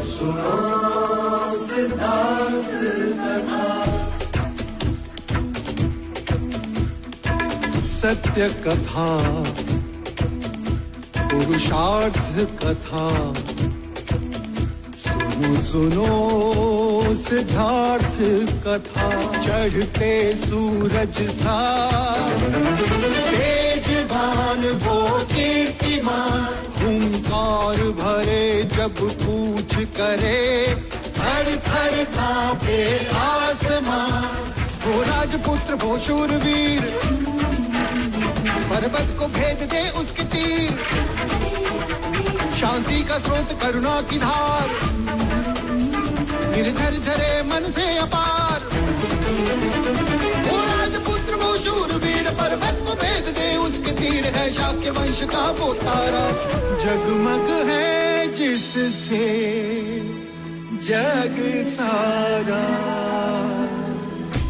सुनो सिद्धार्थ कथा। सत्य कथा, पुरुषार्थ कथा, सुनो सुनो सिद्धार्थ कथा। चढ़ते सूरज सा तेजवान वो कीर्तिमान, हुंकार भरे जब कूच करे, थर थर कांपे आसमान। वो राजपुत्र वो शूरवीर, पर्वत को भेद दे उसके तीर, शांति का स्रोत करुणा की धार, निर्झर झरे मन से अपार। वो राजपुत्र वो शूरवीर, पर्वत को भेद दे उसके तीर, है शाक्य वंश का वो तारा, जगमग है जिससे जग सारा।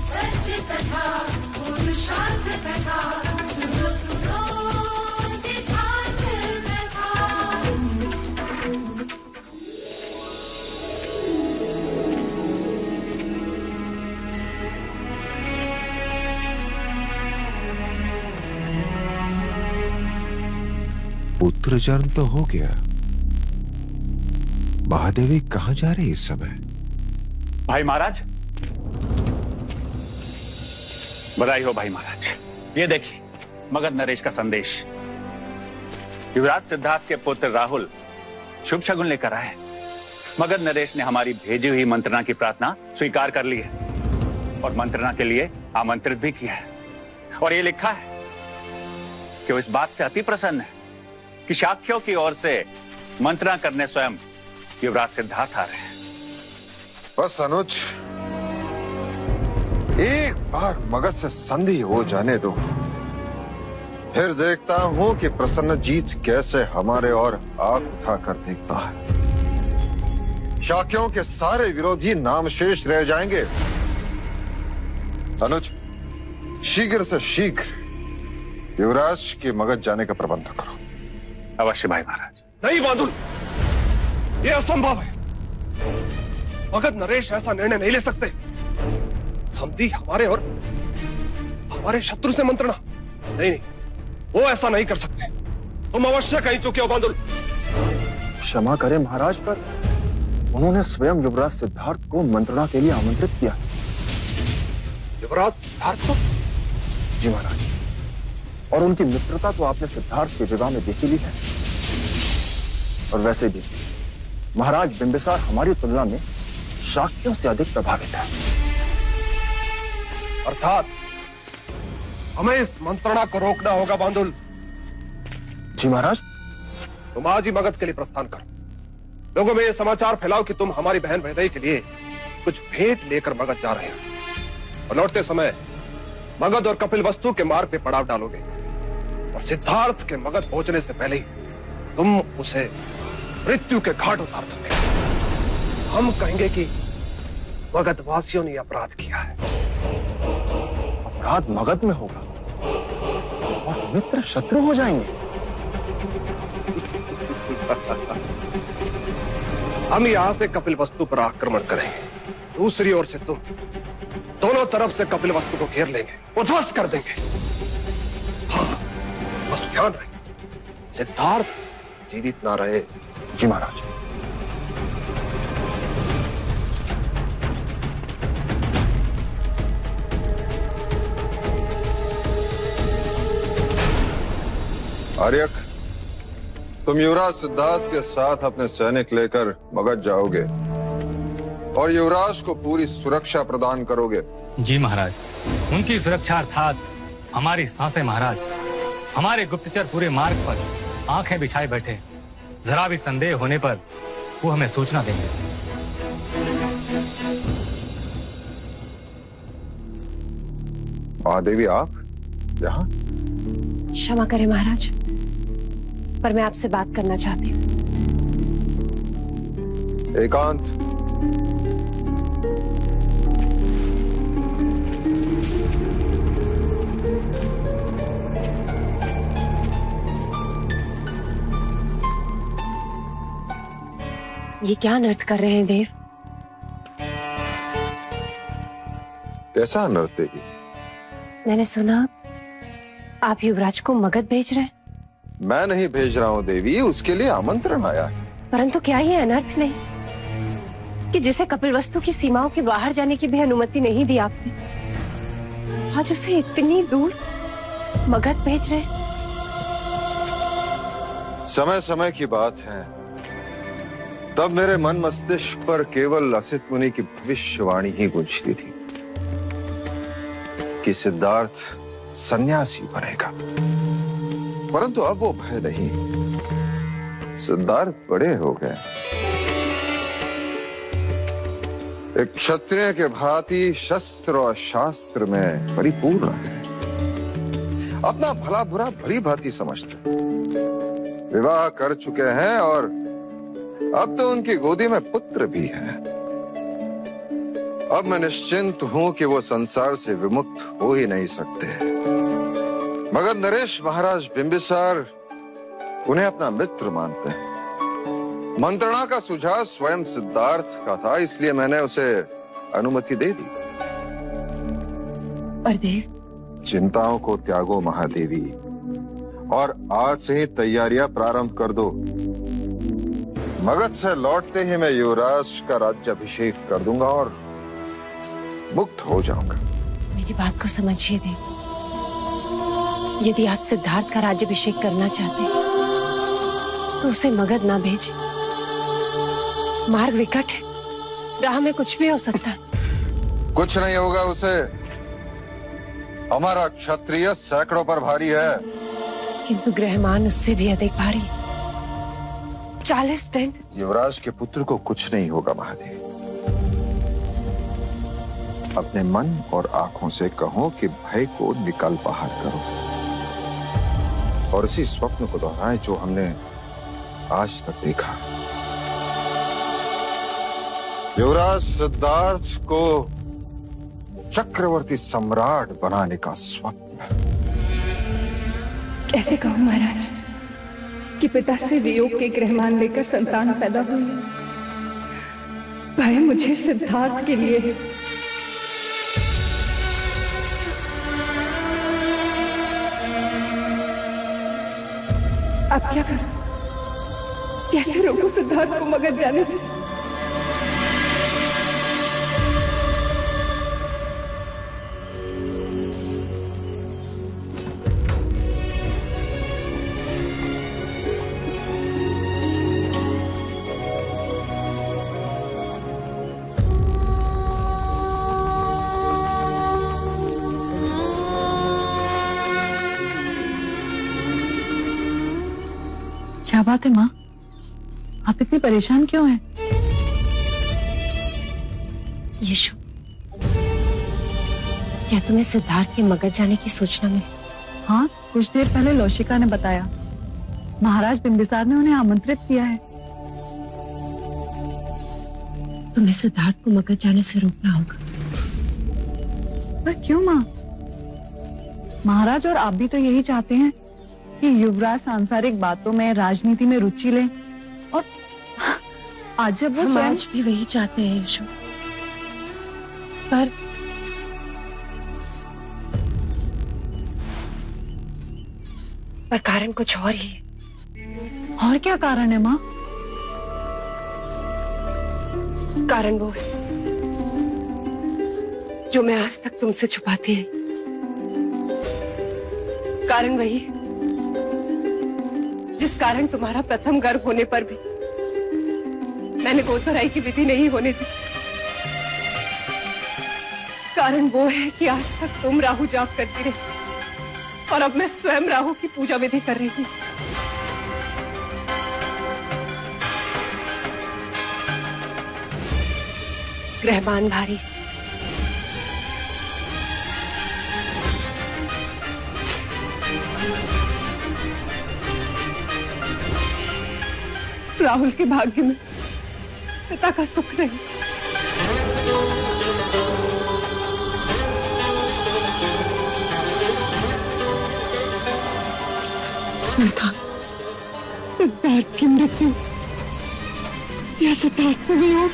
सत्य कथा, पुरुषार्थ कथा, सुनो सुनो सिद्धार्थ कथा। पुत्र जन्म तो हो गया, महादेवी कहां जा रही इस समय? भाई महाराज, बधाई हो भाई महाराज। ये देखिए मगध नरेश का संदेश। युवराज सिद्धार्थ के पुत्र राहुल शुभ शगुन लेकर आए। मगध नरेश ने हमारी भेजी हुई मंत्रणा की प्रार्थना स्वीकार कर ली है और मंत्रणा के लिए आमंत्रित भी किया है। और ये लिखा है कि वो इस बात से अति प्रसन्न है कि शाक्यों की ओर से मंत्रणा करने स्वयं युवराज सिद्धार्थ आ रहे हैं। बस अनुज, एक बार मगध से संधि हो जाने दो, फिर देखता हूं कि प्रसन्नजीत कैसे हमारे और आंख उठाकर देखता है। शाक्यों के सारे विरोधी नामशेष रह जाएंगे। अनुज, शीघ्र से शीघ्र युवराज के मगध जाने का प्रबंध करो। अवश्य भाई महाराज। नहीं बांदुल, ये असंभव है। मगध नरेश ऐसा निर्णय नहीं ले सकते। संधि हमारे और हमारे शत्रु से मंत्रणा, नहीं नहीं, वो ऐसा नहीं कर सकते। तुम अवश्य कहीं चुके हो बांदुल। क्षमा करें महाराज, पर उन्होंने स्वयं युवराज सिद्धार्थ को मंत्रणा के लिए आमंत्रित किया। युवराज सिद्धार्थ को? जी महाराज, और उनकी मित्रता तो आपने सिद्धार्थ के विवाह में देखी ली है। और वैसे भी महाराज बिंबिसार हमारी तुलना में शाक्यों से अधिक प्रभावित है। अर्थात हमें इस मंत्रणा को रोकना होगा बांदुल। जी महाराज। तुम आज ही मगध के लिए प्रस्थान करो। लोगों में यह समाचार फैलाओ कि तुम हमारी बहन वैदेही के लिए कुछ भेंट लेकर मगध जा रहे हो और लौटते समय मगध और कपिलवस्तु के मार्ग पे पड़ाव डालोगे और सिद्धार्थ के मगध पहुंचने से पहले ही तुम उसे मृत्यु के घाट उतार दोगे। हम कहेंगे कि मगध वासियों ने अपराध किया है। अपराध मगध में होगा और मित्र शत्रु हो जाएंगे। हम यहां से कपिलवस्तु पर आक्रमण करेंगे, दूसरी ओर से तुम दोनों तरफ से कपिलवस्तु को घेर लेंगे, उध्वस्त कर देंगे। हाँ, बस ध्यान रहे सिद्धार्थ जीवित ना रहे। जी महाराज। आर्यक, तुम युवराज सिद्धार्थ के साथ अपने सैनिक लेकर मगध जाओगे और युवराज को पूरी सुरक्षा प्रदान करोगे। जी महाराज। उनकी सुरक्षा अर्थात हमारी सांसें महाराज। हमारे गुप्तचर पूरे मार्ग पर आंखें बिछाए बैठे, जरा भी संदेह होने पर वो हमें सूचना देंगे। महादेवी, आप यहाँ? क्षमा करें महाराज, पर मैं आपसे बात करना चाहती हूँ। एकांत। ये क्या अनर्थ कर रहे हैं देव? कैसा अनर्थ देवी? मैंने सुना आप युवराज को मगध भेज रहे हैं। मैं नहीं भेज रहा हूं देवी, उसके लिए आमंत्रण आया है। परंतु क्या ये अनर्थ नहीं कि जिसे कपिलवस्तु की सीमाओं के बाहर जाने की भी अनुमति नहीं दी आपने, आज उसे इतनी दूर मगध भेज रहे हैं? समय समय की बात है, तब मेरे मन मस्तिष्क पर केवल असित मुनि की भविष्यवाणी ही गूंजती थी कि सिद्धार्थ सन्यासी बनेगा। परंतु अब वो भय नहीं, सिद्धार्थ बड़े हो गए, एक क्षत्रिय के भांति शस्त्र और शास्त्र में परिपूर्ण है, अपना भला बुरा भली भांति समझते, विवाह कर चुके हैं और अब तो उनकी गोदी में पुत्र भी है। अब मैं निश्चिंत हूं कि वो संसार से विमुक्त हो ही नहीं सकते, मगर नरेश महाराज बिंबिसार उन्हें अपना मित्र मानते हैं। मंत्रणा का सुझाव स्वयं सिद्धार्थ का था, इसलिए मैंने उसे अनुमति दे दी। पर देव, चिंताओं को त्यागो महादेवी, और आज से ही तैयारियां प्रारंभ कर दो। मगध से लौटते ही मैं युवराज का राज्याभिषेक कर दूंगा और मुक्त हो जाऊंगा। मेरी बात को समझिए देव, यदि आप सिद्धार्थ का राज्याभिषेक करना चाहते हैं तो उसे मगध ना भेजें। मार्ग विकट है, राह में कुछ भी हो सकता है। कुछ नहीं होगा उसे, हमारा क्षत्रिय सैकड़ों पर भारी है, किंतु ग्रहमान उससे भी अधिक भारी। 40 दिन। युवराज के पुत्र को कुछ नहीं होगा महादेव। अपने मन और आंखों से कहो कि भय को निकल बाहर करो और इसी स्वप्न को दोहराएं जो हमने आज तक देखा। युवराज सिद्धार्थ को चक्रवर्ती सम्राट बनाने का स्वप्न। कैसे कहूं महाराज कि पिता से वियोग के ग्रहमान लेकर संतान पैदा हुई है। भय मुझे सिद्धार्थ के लिए है। अब क्या करूं? कैसे रोकूं सिद्धार्थ को मगध जाने से? क्या बात है माँ, आप इतनी परेशान क्यों हैं? यशु, क्या तुम्हें सिद्धार्थ के मगध जाने की सूचना मिली? हाँ, कुछ देर पहले लौशिका ने बताया। महाराज बिंबिसार ने उन्हें आमंत्रित किया है। तुम्हें सिद्धार्थ को मगध जाने से रोकना होगा। पर क्यों माँ? महाराज और आप भी तो यही चाहते हैं कि युवराज सांसारिक बातों में, राजनीति में रुचि ले, और आज जब वो हम आज भी वही चाहते हैं यशु, पर कारण कुछ और ही है। और क्या कारण है माँ? कारण वो है जो मैं आज तक तुमसे छुपाती है। कारण वही जिस कारण तुम्हारा प्रथम गर्भ होने पर भी मैंने गोदभराई की विधि नहीं होने दी। कारण वो है कि आज तक तुम राहु जाप करती रही और अब मैं स्वयं राहु की पूजा विधि कर रही हूं। ग्रहमान भारी, राहुल के भाग्य में पिता का सुख नहीं। सिद्धार्थ की मृत्यु या सिद्धार्थ से वियोग।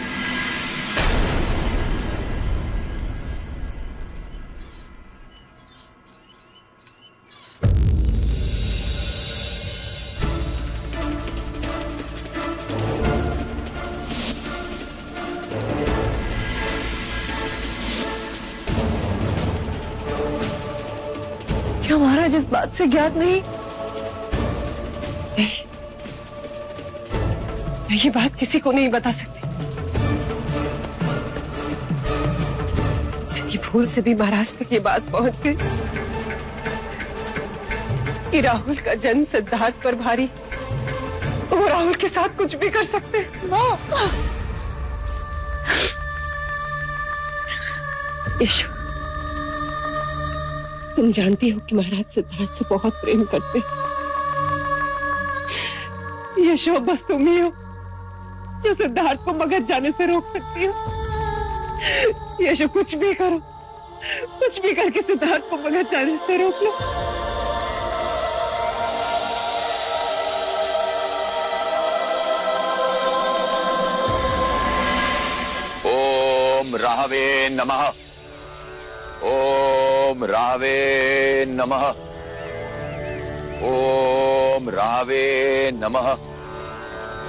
क्या महाराज इस बात से ज्ञात नहीं? ये बात किसी को नहीं बता सकती। यदि भूल से भी महाराज तक ये बात पहुंच गई कि राहुल का जन्म सिद्धार्थ पर भारी, वो राहुल के साथ कुछ भी कर सकते हैं। यशो, तुम जानती हो कि महाराज सिद्धार्थ से बहुत प्रेम करते हैं। यशो, बस तुम ही हो जो सिद्धार्थ को मगध जाने से रोक सकती हो। यशो, कुछ भी करो, कुछ भी करके सिद्धार्थ को मगध जाने से रोक लो। ओम राहवे नमः। ओम राहवे नमः। ओम राहवे नमः।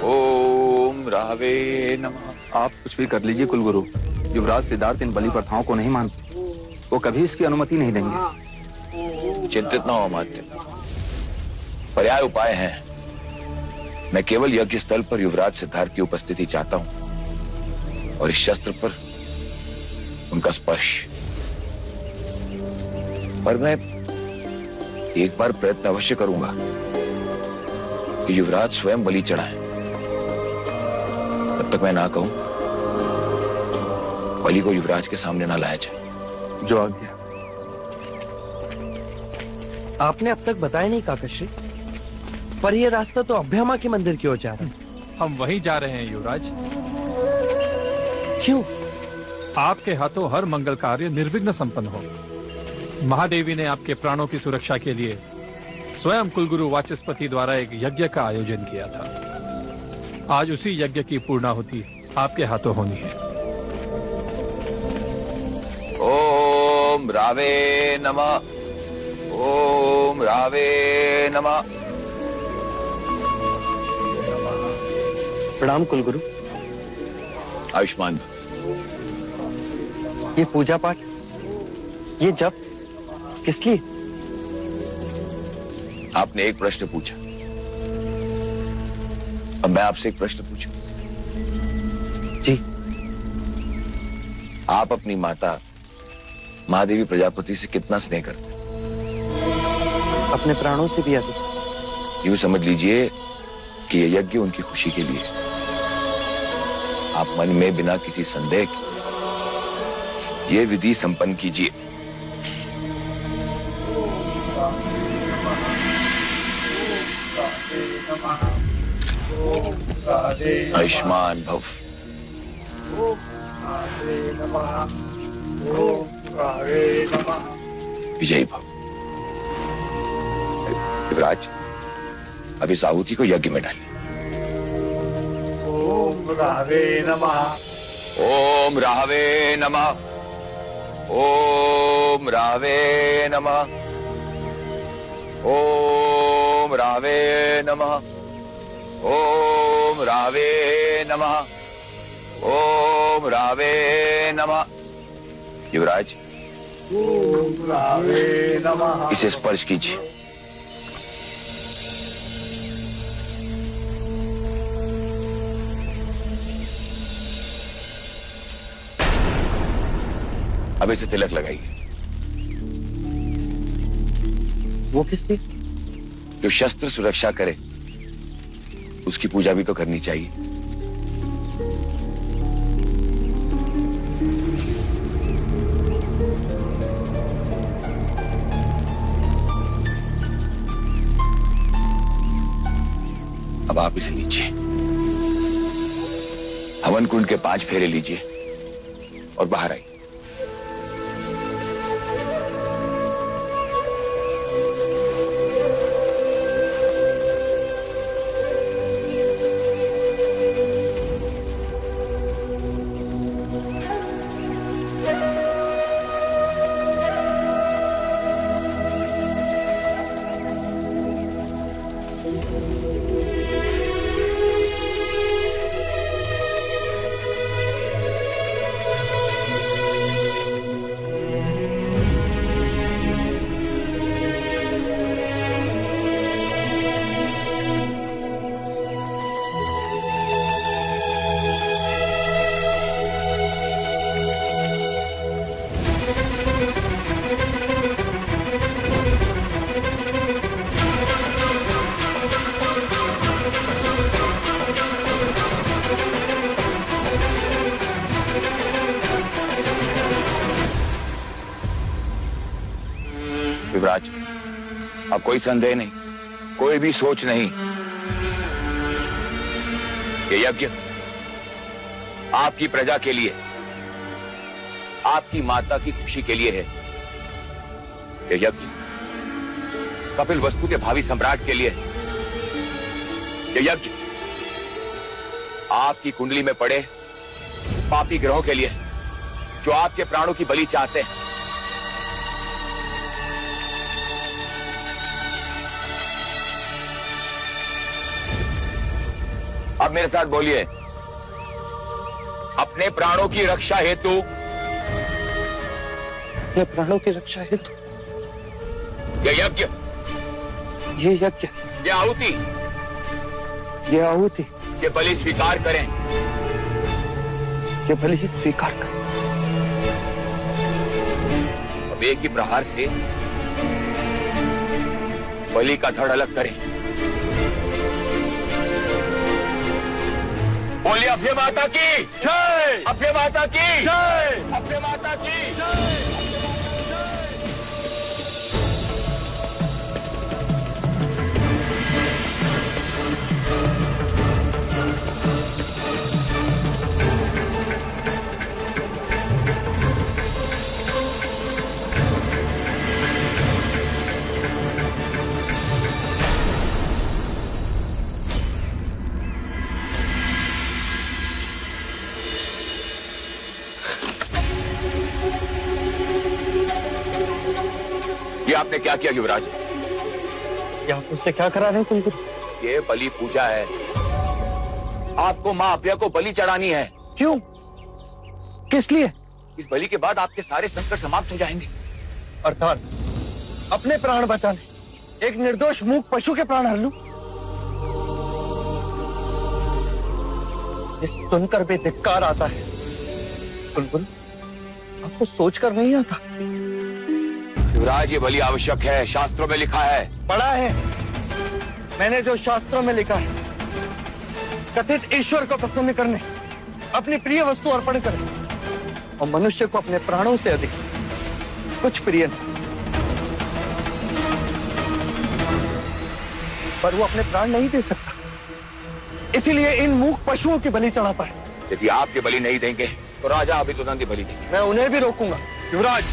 ओम राहवे नमः। आप कुछ भी कर लीजिए कुलगुरु, युवराज सिद्धार्थ इन बलि प्रथाओं को नहीं मानते। वो कभी इसकी अनुमति नहीं देंगे। चिंतित न हो अमात्य, पर्याय उपाय हैं। मैं केवल यज्ञ स्थल पर युवराज सिद्धार्थ की उपस्थिति चाहता हूं और इस शस्त्र पर उनका स्पर्श। पर मैं एक बार प्रयत्न अवश्य करूंगा कि युवराज स्वयं बलि चढ़ाएं। तब तक मैं ना कहूं, बलि को युवराज के सामने ना लाया जाए। जो आज्ञा। आपने अब तक बताया नहीं काकश्री, पर यह रास्ता तो अभ्यामा के मंदिर की ओर जा रहा है। हम वहीं जा रहे हैं युवराज। क्यों? आपके हाथों हर मंगल कार्य निर्विघ्न संपन्न हो। महादेवी ने आपके प्राणों की सुरक्षा के लिए स्वयं कुलगुरु वाचस्पति द्वारा एक यज्ञ का आयोजन किया था। आज उसी यज्ञ की पूर्णाहुति आपके हाथों होनी है। ओम रावे नमः। ओम रावे नमः। प्रणाम कुलगुरु। आयुष्मान। ये पूजा पाठ, ये जप किस लिए? आपने एक प्रश्न पूछा, अब मैं आपसे एक प्रश्न पूछूं। जी। आप अपनी माता महादेवी प्रजापति से कितना स्नेह करते? अपने प्राणों से भी अधिक। यूं समझ लीजिए कि यह यज्ञ उनकी खुशी के लिए। आप मन में बिना किसी संदेह के ये विधि संपन्न कीजिए। आयुष्मान भव। विजयी भव। युवराज, अब इस आहुति को यज्ञ में डालिए। ओम राहवे नमः। ओम राहवे नमः। ओम राहवे नमः। ओम राहवे नमः। ओम राहवे नमः। ओम राहवे नमः। युवराज, ओम राहवे नमः। इसे स्पर्श कीजिए। अब इसे तिलक लगाइए। वो किस लिए? जो शस्त्र सुरक्षा करे उसकी पूजा भी तो करनी चाहिए। अब आप इसे लीजिए, हवन कुंड के 5 फेरे लीजिए और बाहर आइए। युवराज, अब कोई संदेह नहीं, कोई भी सोच नहीं। ये यज्ञ आपकी प्रजा के लिए, आपकी माता की खुशी के लिए है। ये यज्ञ कपिल वस्तु के भावी सम्राट के लिए है। ये यज्ञ आपकी कुंडली में पड़े पापी ग्रहों के लिए, जो आपके प्राणों की बलि चाहते हैं। अब मेरे साथ बोलिए, अपने प्राणों की रक्षा हेतु, अपने प्राणों की रक्षा हेतु ये यज्ञ, ये यज्ञ, ये आहुति, ये आहुति, ये बलि स्वीकार करें, ये बलि स्वीकार करें। अब एक ही प्रहार से बलि का धड़ अलग करें। बोलिए अभय माता की जय, अभय माता की जय, अभय माता की जय। ये आपने क्या किया युवराज? क्या आप मुझसे क्या करा रहे हैं कुलगुरु? ये बलि पूजा है, आपको मां अभया को बलि चढ़ानी है। क्यों? किस लिए? इस बलि के बाद आपके सारे संकट समाप्त हो जाएंगे। अर्थात अपने प्राण बचाने एक निर्दोष मूक पशु के प्राण हर लूं? ये सुनकर भी धिक्कार आता है कुलगुरु, आपको सोचकर नहीं आता? युवराज, ये बलि आवश्यक है, शास्त्रों में लिखा है। पढ़ा है मैंने, जो शास्त्रों में लिखा है, कथित ईश्वर को प्रसन्न करने अपनी प्रिय वस्तु अर्पण करें, और मनुष्य को अपने प्राणों से अधिक कुछ प्रिय नहीं। पर वो अपने प्राण नहीं दे सकता, इसीलिए इन मूक पशुओं की बलि चढ़ाता है। यदि आप ये बलि नहीं देंगे तो राजा अभी तुरंत ही बलि देंगे। मैं उन्हें भी रोकूंगा। युवराज,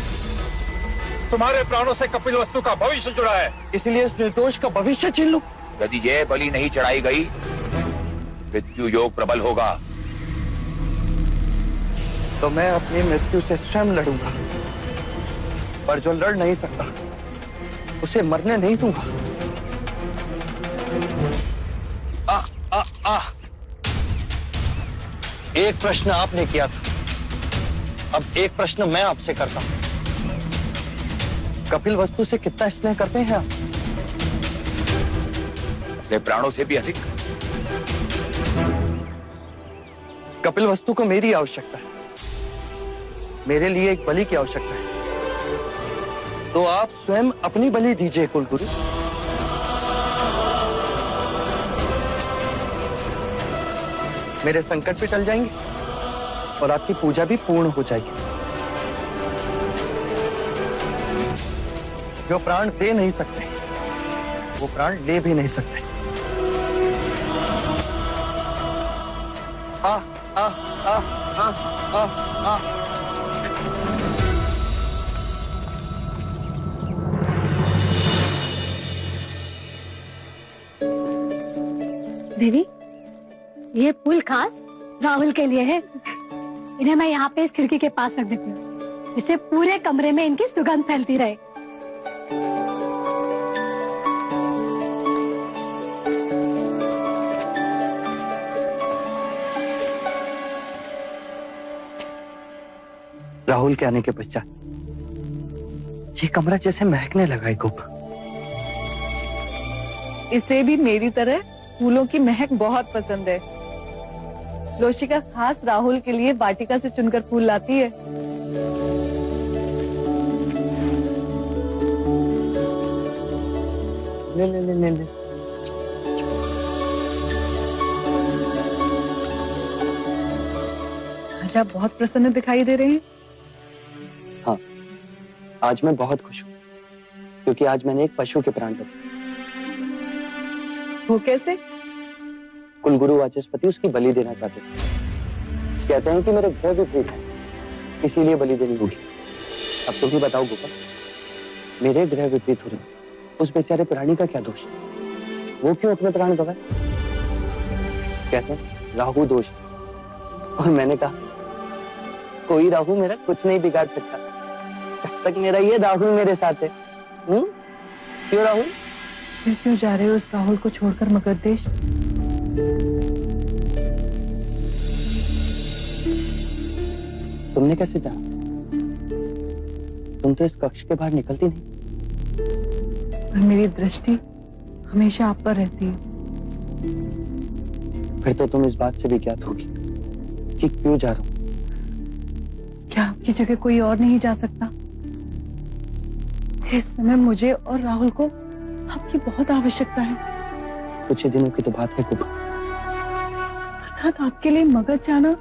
तुम्हारे प्राणों से कपिल वस्तु का भविष्य जुड़ा है, इसलिए इस निर्दोष का भविष्य छीन लूं। यदि ये बलि नहीं चढ़ाई गई, मृत्यु योग प्रबल होगा। तो मैं अपनी मृत्यु से स्वयं लड़ूंगा, पर जो लड़ नहीं सकता उसे मरने नहीं दूंगा। एक प्रश्न आपने किया था, अब एक प्रश्न मैं आपसे करता हूं। कपिल वस्तु से कितना स्नेह करते हैं आप? अपने प्राणों से भी अधिक। कपिल वस्तु को मेरी आवश्यकता है, मेरे लिए एक बलि की आवश्यकता है, तो आप स्वयं अपनी बलि दीजिए कुलगुरु। मेरे संकट भी टल जाएंगे और आपकी पूजा भी पूर्ण हो जाएगी। जो प्राण दे नहीं सकते वो प्राण ले भी नहीं सकते। आ आ आ आ आ आ देवी, ये फूल खास राहुल के लिए है। इन्हें मैं यहाँ पे इस खिड़की के पास रख देती हूँ, इससे पूरे कमरे में इनकी सुगंध फैलती रहे। राहुल के आने के पश्चात ये कमरा जैसे महकने लगा है खूब। इसे भी मेरी तरह फूलों की महक बहुत पसंद है। लोशिका खास राहुल के लिए वाटिका से चुनकर फूल लाती है। ले ले ले ले ले। आज आप बहुत प्रसन्न दिखाई दे रहे हैं। हाँ, आज मैं बहुत खुश हूँ। क्योंकि आज मैंने एक पशु के प्राण बचाए। वो कैसे? कुलगुरु वाचस्पति उसकी बलि देना चाहते थे। कहते हैं कि मेरे ग्रह विपरीत है, इसीलिए बलि देनी होगी। अब तुम ही बताओ गोपाल, मेरे ग्रह विपरीत हो रहे, उस बेचारे प्राणी का क्या दोष? वो क्यों अपने प्राण गवाए? कहते हैं राहु दोष। और मैंने कहा कोई राहु मेरा कुछ नहीं बिगाड़ सकता जब तक मेरा ये राहुल मेरे साथ है। क्यों राहुल? फिर क्यों जा रहे हो उस राहुल को छोड़कर मगध देश? तुमने कैसे जाना? तुम तो इस कक्ष के बाहर निकलती नहीं। पर मेरी दृष्टि हमेशा आप पर रहती है। फिर तो तुम इस बात से भी ज्ञात होगी कि क्यों जा रहा हूं। क्या आपकी जगह कोई और नहीं जा सकता? इस समय मुझे और राहुल को आपकी बहुत आवश्यकता है। कुछ ही दिनों की तो बात है कुबा। अर्थात आपके लिए मगध जाना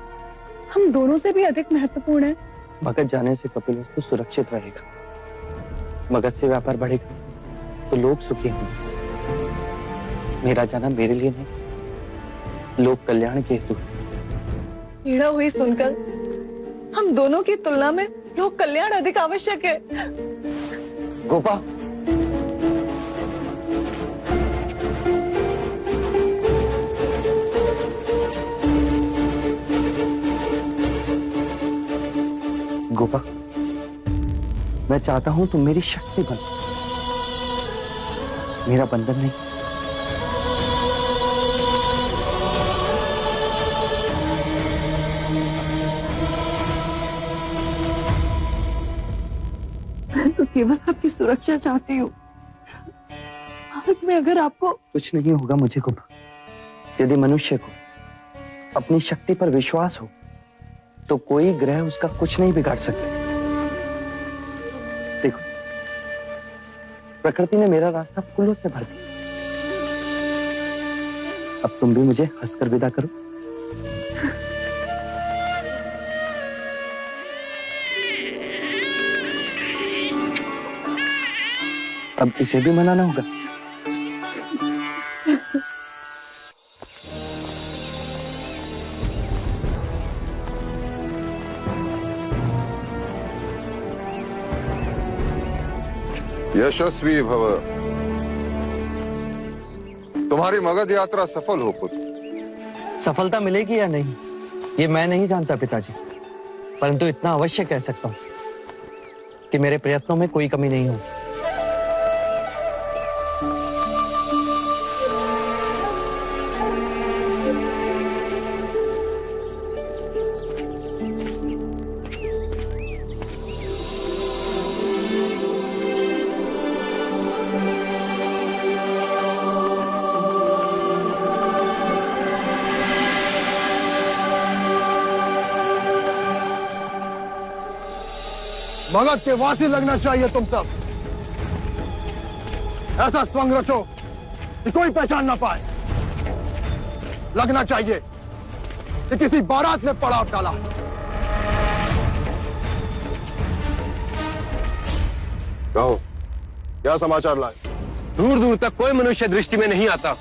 हम दोनों से भी अधिक महत्वपूर्ण है। मगध जाने से कपिलवस्तु सुरक्षित रहेगा, मगध से व्यापार बढ़ेगा तो लोग सुखी होंगे। मेरा जाना मेरे लिए नहीं, लोक कल्याण के हेतु। पीड़ा हुई सुनकर हम दोनों की तुलना में लोक कल्याण अधिक आवश्यक है। गोपा, गोपा, मैं चाहता हूं तुम मेरी शक्ति बन, मेरा बंधन नहीं। मैं तो केवल आपकी सुरक्षा चाहती हूँ। आज में अगर आपको कुछ नहीं होगा मुझे गोपा। यदि मनुष्य को अपनी शक्ति पर विश्वास हो तो कोई ग्रह उसका कुछ नहीं बिगाड़ सकता। देखो, प्रकृति ने मेरा रास्ता फूलों से भर दिया। अब तुम भी मुझे हंसकर विदा करो। अब इसे भी मनाना होगा। यशस्वी भव। तुम्हारी मगध यात्रा सफल हो पुत्र। सफलता मिलेगी या नहीं ये मैं नहीं जानता पिताजी, परंतु इतना अवश्य कह सकता हूं कि मेरे प्रयत्नों में कोई कमी नहीं होगी। मगध के वासी लगना चाहिए तुम सब। ऐसा स्वंग रचो कि कोई पहचान ना पाए। लगना चाहिए कि किसी बारात ने पड़ाव डाला। कहो, क्या समाचार लाए? दूर दूर तक कोई मनुष्य दृष्टि में नहीं आता।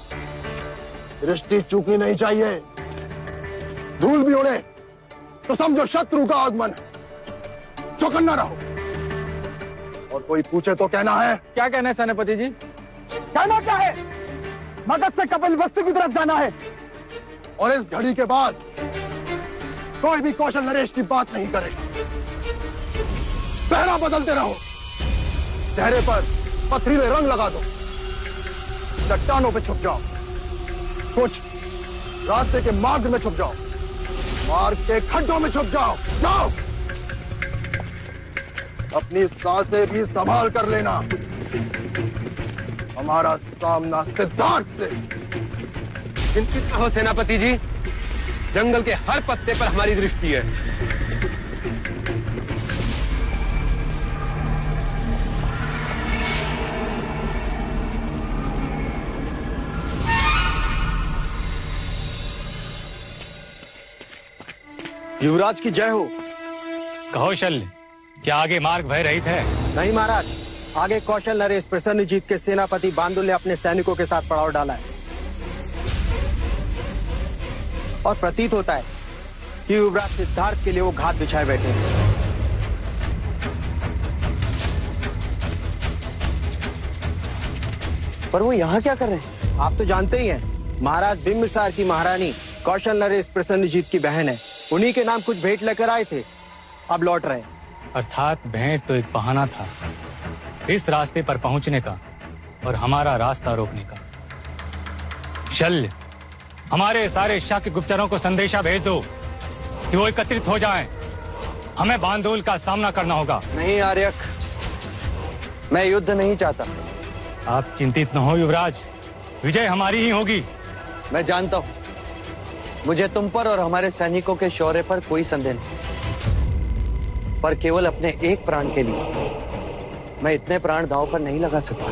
दृष्टि चूकी नहीं चाहिए। धूल भी उड़े तो समझो शत्रु का आगमन है। चौकन्ना रहो। और कोई पूछे तो कहना है। क्या कहना है सेनापति जी? कहना क्या है? मगध से कपिलवस्तु की तरफ जाना है। और इस घड़ी के बाद कोई भी कौशल नरेश की बात नहीं करेगा। पहरा बदलते रहो। चेहरे पर पथरीले रंग लगा दो। चट्टानों पे छुप जाओ। कुछ रास्ते के मार्ग में छुप जाओ। मार्ग के खड्डों में छुप जाओ। जाओ। अपनी सांसें भी संभाल कर लेना। हमारा सामना सिद्धार्थ से। चिंतित न हो सेनापति जी, जंगल के हर पत्ते पर हमारी दृष्टि है। युवराज की जय हो। कहो शल्य, क्या आगे मार्ग भय रहित है? नहीं महाराज, आगे कौशल नरेश प्रसन्नजीत के सेनापति बांदुल ने अपने सैनिकों के साथ पड़ाव डाला है और प्रतीत होता है कि युवराज सिद्धार्थ के लिए वो घात बिछाए बैठे हैं। पर वो यहाँ क्या कर रहे हैं? आप तो जानते ही हैं, महाराज बिंबिसार की महारानी कौशल नरेश प्रसन्नजीत की बहन है। उन्हीं के नाम कुछ भेंट लेकर आए थे, अब लौट रहे हैं। अर्थात भेंट तो एक बहाना था इस रास्ते पर पहुंचने का और हमारा रास्ता रोकने का। शल्य, हमारे सारे शाक्य गुप्तचरों को संदेशा भेज दो कि वो एकत्रित हो जाएं। हमें बांदोल का सामना करना होगा। नहीं आर्यक, मैं युद्ध नहीं चाहता। आप चिंतित न हो युवराज, विजय हमारी ही होगी। मैं जानता हूं, मुझे तुम पर और हमारे सैनिकों के शौर्य पर कोई संदेह नहीं, पर केवल अपने एक प्राण के लिए मैं इतने प्राण दांव पर नहीं लगा सकता।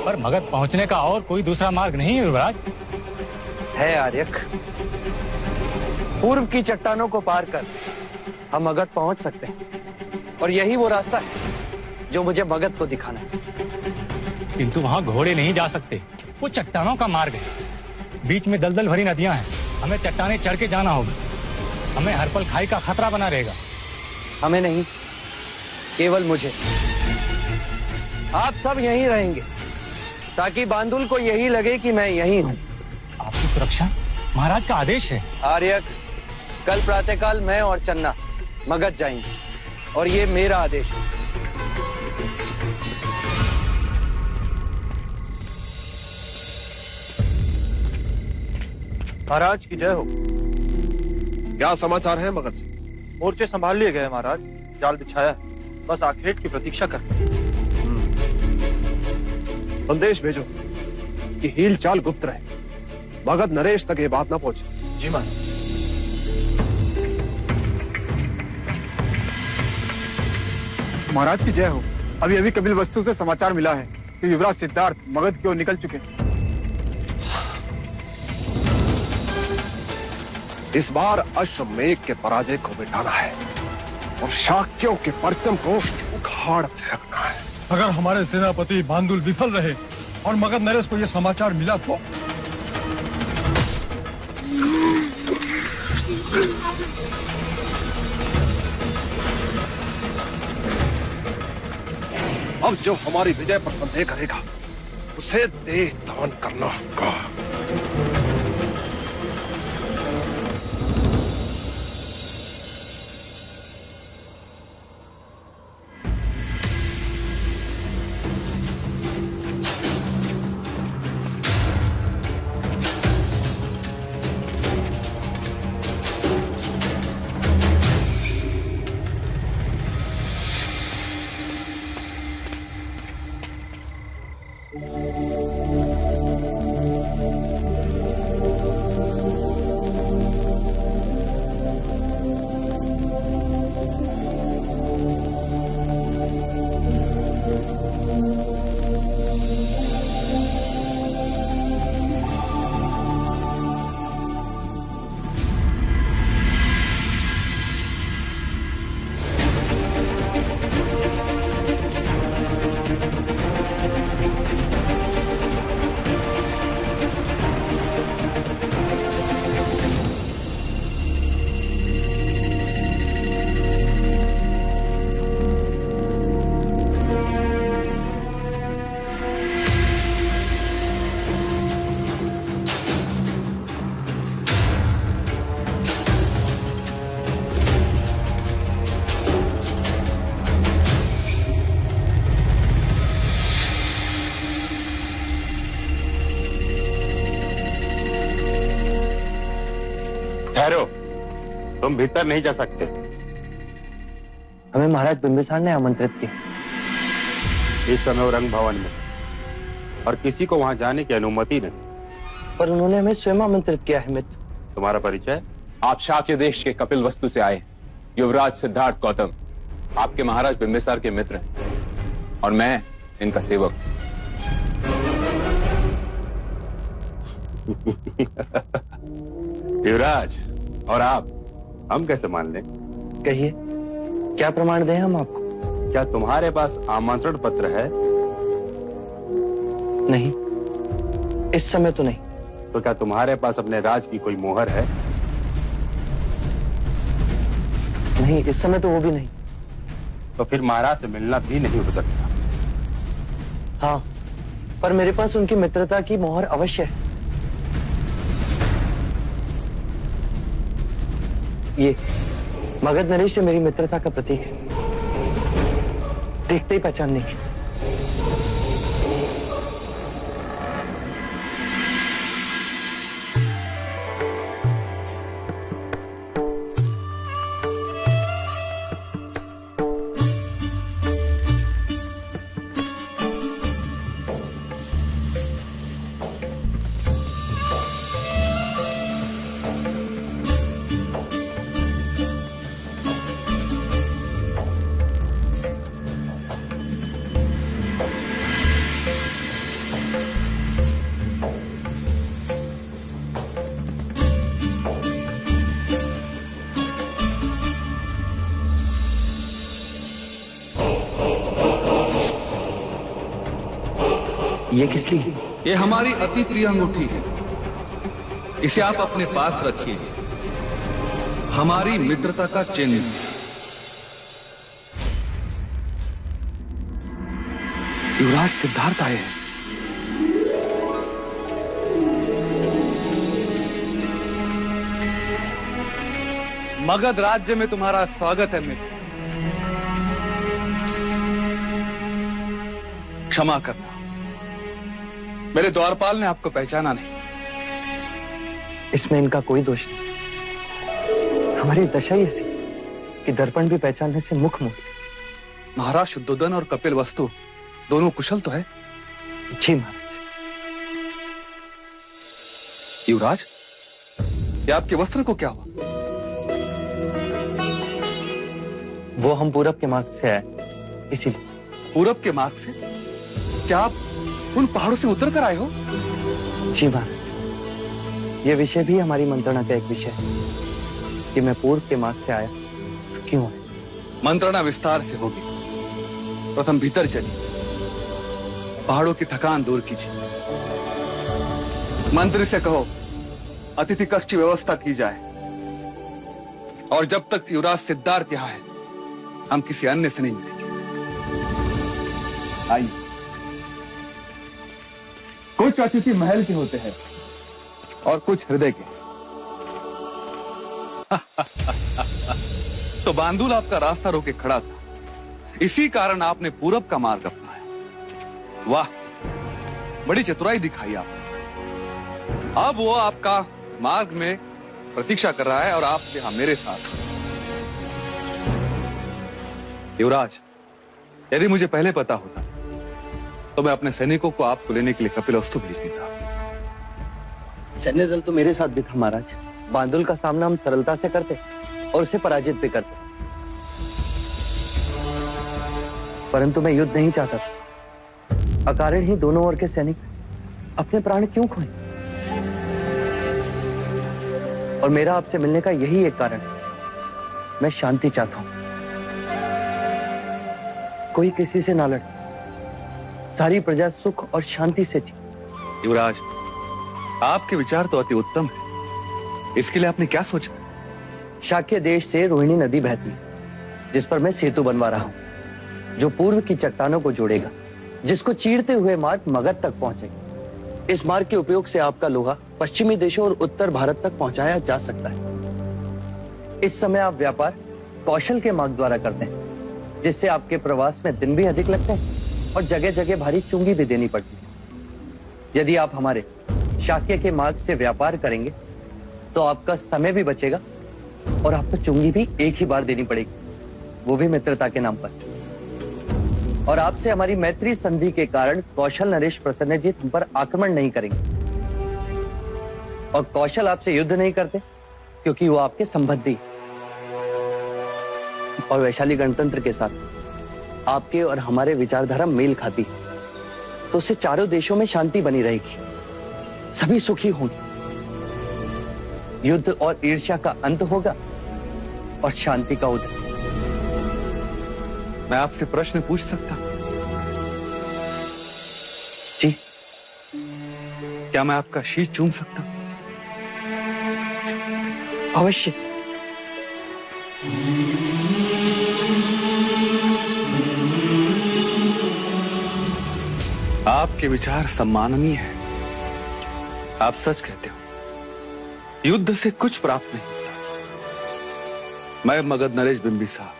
पर मगध पहुंचने का और कोई दूसरा मार्ग नहीं है युवराज? है आर्यक, पूर्व की चट्टानों को पार कर हम मगध पहुंच सकते हैं और यही वो रास्ता है जो मुझे मगध को दिखाना है। किंतु वहां घोड़े नहीं जा सकते, वो चट्टानों का मार्ग है। बीच में दलदल भरी नदियां हैं, हमें चट्टाने चढ़ के जाना होगा। हमें हर पल खाई का खतरा बना रहेगा। हमें नहीं, केवल मुझे। आप सब यहीं रहेंगे ताकि बांदुल को यही लगे कि मैं यहीं हूं। आपकी सुरक्षा महाराज का आदेश है। आर्यक, कल प्रातःकाल मैं और चन्ना मगध जाएंगे और ये मेरा आदेश है। महाराज की जय हो। क्या समाचार है मगध से? मोर्चे संभाल लिए गए महाराज, जाल बिछाया है, बस आखिर की प्रतीक्षा कर। संदेश भेजो कि हील चाल गुप्त रहे, मगध नरेश तक ये बात ना पहुंचे। जी महाराज। महाराज की जय हो। अभी अभी कपिल वस्तु से समाचार मिला है कि युवराज सिद्धार्थ मगध की ओर निकल चुके हैं। इस बार अश्वमेघ के पराजय को मिटाना है और शाक्यों के परचम को उखाड़ फेंकना है। अगर हमारे सेनापति बांदुल विफल रहे और मगध नरेश को यह समाचार मिला तो अब जो हमारी विजय पर संदेह करेगा उसे देह दान करना होगा। ठहरो, तुम भीतर नहीं जा सकते। हमें महाराज बिंबिसार ने आमंत्रित किया। इस समय वो रंग भवन में और किसी को वहां जाने की अनुमति नहीं। पर उन्होंने हमें स्वयं आमंत्रित किया है मित्र। तुम्हारा परिचय? आप शाक्य देश के कपिल वस्तु से आए युवराज सिद्धार्थ गौतम, आपके महाराज बिंबिसार के मित्र हैं और मैं इनका सेवक। युवराज, और आप, हम कैसे मान लें? कहिए, क्या प्रमाण दें हम आपको? क्या तुम्हारे पास आमंत्रण पत्र है नहीं, इस समय तो नहीं। तो क्या तुम्हारे पास अपने राज की कोई मोहर है? नहीं, इस समय तो वो भी नहीं। तो फिर महाराज से मिलना भी नहीं हो सकता। हाँ, पर मेरे पास उनकी मित्रता की मोहर अवश्य है। ये मगध नरेश से मेरी मित्रता का प्रतीक है, देखते ही पहचान नहीं। ये किस लिए? ये हमारी अति प्रिय अंगूठी है, इसे आप अपने पास रखिए, हमारी मित्रता का चिन्ह। युवराज सिद्धार्थ आए हैं। मगध राज्य में तुम्हारा स्वागत है मित्र। क्षमा करना, मेरे द्वारपाल ने आपको पहचाना नहीं। इसमें इनका कोई दोष नहीं। हमारी दशा ही ऐसी कि दर्पण भी पहचानने से मुख मोड़। महाराज शुद्धोदन और कपिल वस्तु दोनों कुशल तो है? जी महाराज। युवराज, क्या आपके वस्त्र को क्या हुआ? वो हम पूरब के मार्ग से आए, इसीलिए। पूरब के मार्ग से? क्या आप उन पहाड़ों से उतर कर आए हो? जी महाराज, ये विषय भी हमारी मंत्रणा का एक विषय है कि मैं पूर्व के मार्ग से आया तो क्यों है। मंत्रणा विस्तार से होगी। प्रथम भीतर चलिए, पहाड़ों की थकान दूर कीजिए। मंत्री से कहो अतिथि कक्ष की व्यवस्था की जाए, और जब तक युवराज सिद्धार्थ यहाँ है हम किसी अन्य से नहीं मिलेंगे। आइए। कुछ अतिथि महल के होते हैं और कुछ हृदय के। तो बांदुल आपका रास्ता रोके खड़ा था, इसी कारण आपने पूरब का मार्ग अपनाया। वाह, बड़ी चतुराई दिखाई आपने। अब वो आपका मार्ग में प्रतीक्षा कर रहा है और आप यहाँ मेरे साथ। युवराज, यदि मुझे पहले पता होता तो मैं अपने सैनिकों को आपको लेने के लिए कपिलवस्तु भेज देता। सैन्य दल तो मेरे साथ भी था महाराज। बांदुल का सामना हम सरलता से करते और उसे पराजित भी करते, परंतु मैं युद्ध नहीं चाहता था। अकारण ही दोनों ओर के सैनिक अपने प्राण क्यों खोए? और मेरा आपसे मिलने का यही एक कारण है, मैं शांति चाहता हूं। कोई किसी से ना लड़े, सारी प्रजा सुख और शांति से जी। युवराज, आपके विचार तो अति उत्तम है। इसके लिए आपने क्या सोचा? शाक्य देश से रोहिणी नदी बहती है, जिस पर मैं सेतु बनवा रहा हूं, जो पूर्व की चट्टानों को जोड़ेगा, जिसको चीरते हुए मार्ग मगध तक पहुंचेगा। इस मार्ग के उपयोग से आपका लोहा पश्चिमी देशों और उत्तर भारत तक पहुंचाया जा सकता है। इस समय आप व्यापार कौशल के मार्ग द्वारा करते हैं, जिससे आपके प्रवास में दिन भी अधिक लगते हैं और जगह जगह भारी चुंगी भी देनी पड़ती है। यदि आप हमारे शाक्य के मार्ग से व्यापार करेंगे तो आपका समय भी बचेगा और आपको चुंगी भी एक ही बार देनी पड़ेगी, वो भी मित्रता के नाम पर। और आपसे हमारी मैत्री संधि के कारण कौशल नरेश प्रसन्नजीत हम पर आक्रमण नहीं करेंगे, और कौशल आपसे युद्ध नहीं करते क्योंकि वो आपके संबंधी। और वैशाली गणतंत्र के साथ आपके और हमारे विचारधारा मेल खाती, तो उससे चारों देशों में शांति बनी रहेगी, सभी सुखी होंगे। युद्ध और ईर्ष्या का अंत होगा और शांति का उदय। मैं आपसे प्रश्न पूछ सकता? जी, क्या मैं आपका शीश चूम सकता हूं? अवश्य। आपके विचार सम्माननीय हैं। आप सच कहते हो, युद्ध से कुछ प्राप्त नहीं होता। मैं मगध नरेश बिंबिसार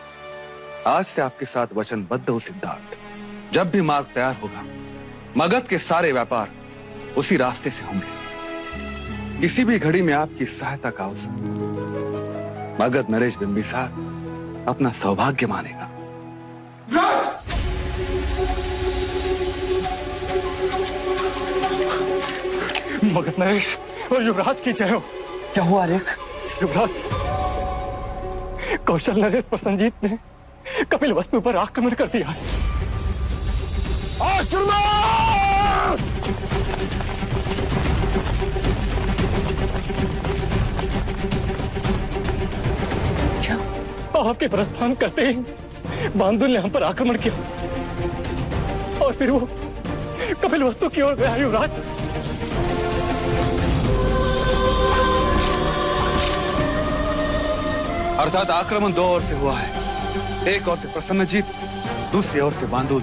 आज से आपके साथ वचनबद्ध हूं सिद्धार्थ। जब भी मार्ग तैयार होगा, मगध के सारे व्यापार उसी रास्ते से होंगे। किसी भी घड़ी में आपकी सहायता का अवसर मगध नरेश बिंबिसार अपना सौभाग्य मानेगा। मगध नरेश और युवराज की जय हो। क्या हुआ आर्यक? युवराज, कौशल नरेश प्रसन्नजीत ने कपिल वस्तु पर आक्रमण कर दिया है। क्या? आपके प्रस्थान करते ही बांदुल ने हम पर आक्रमण किया और फिर वो कपिल वस्तु की ओर गया। युवराज, अर्थात आक्रमण दो ओर से हुआ है। एक ओर से प्रसन्नजीत, दूसरी ओर से बांदुल।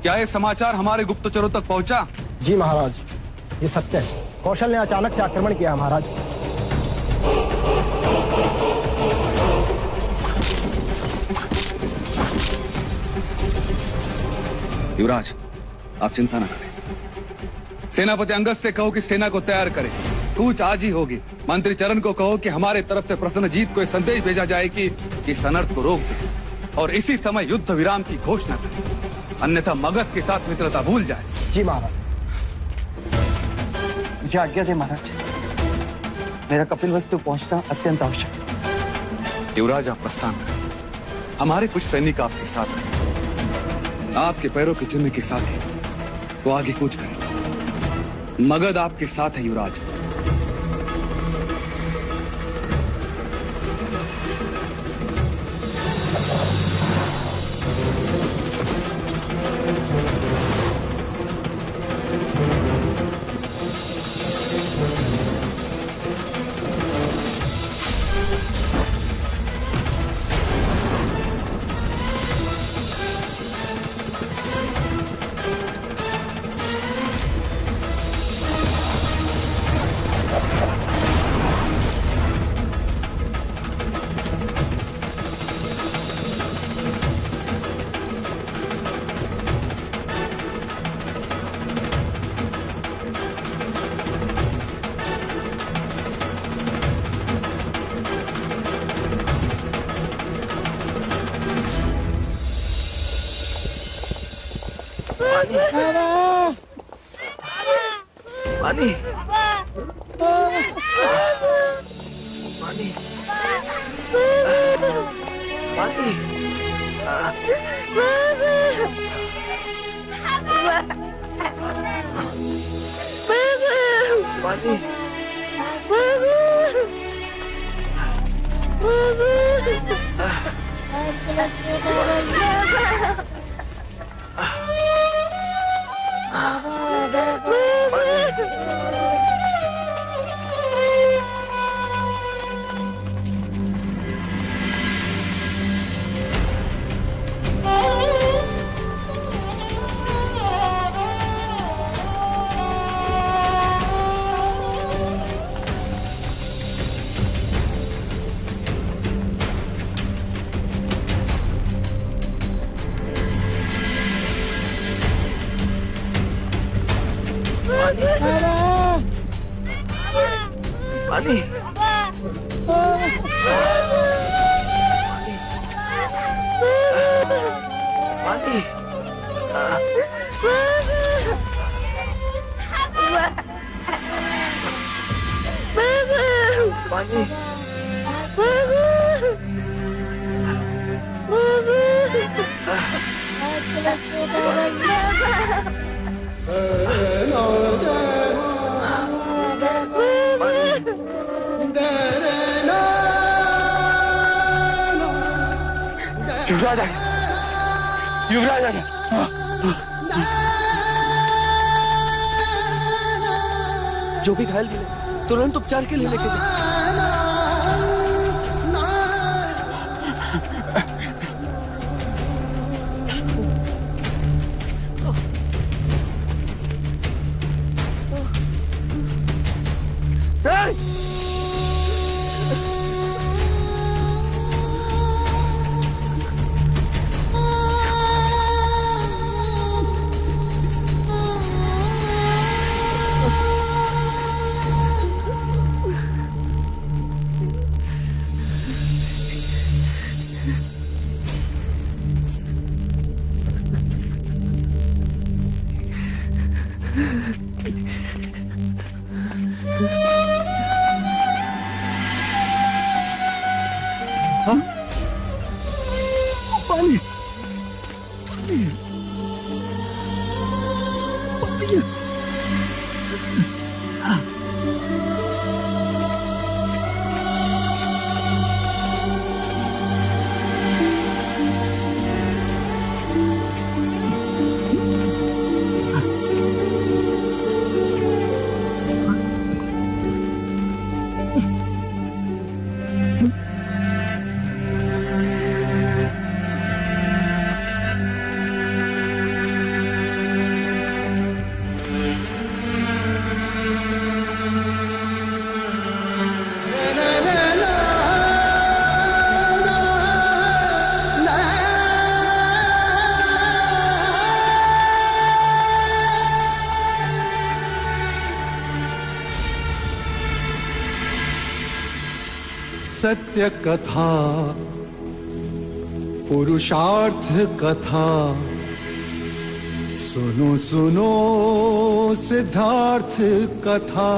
क्या ये समाचार हमारे गुप्तचरों तक पहुंचा? जी महाराज, ये सत्य है। कौशल ने अचानक से आक्रमण किया महाराज। युवराज, आप चिंता न करें। सेनापति अंगद से कहो कि सेना को तैयार करे। कूच आज ही होगी। मंत्री चरण को कहो कि हमारे तरफ से प्रसन्नजीत को संदेश भेजा जाए कि इस अनर्थ को रोक दे और इसी समय युद्ध विराम की घोषणा करे, अन्यथा मगध के साथ मित्रता भूल जाए। जी महाराज। मुझे आज्ञा दे महाराज, मेरा कपिल वस्तु पहुंचना अत्यंत आवश्यक है। युवराज, आप प्रस्थान करें। हमारे कुछ सैनिक आपके साथ हैं। आपके पैरों के चिन्ह के साथ ही वो आगे कूच करें। मगध आपके साथ है युवराज। पानी युवराज आ गया, युवराज आ गया। जो भी घायल मिले तुरंत उपचार के लिए लेके जाओ। सत्य कथा, पुरुषार्थ कथा, सुनो सुनो सिद्धार्थ कथा।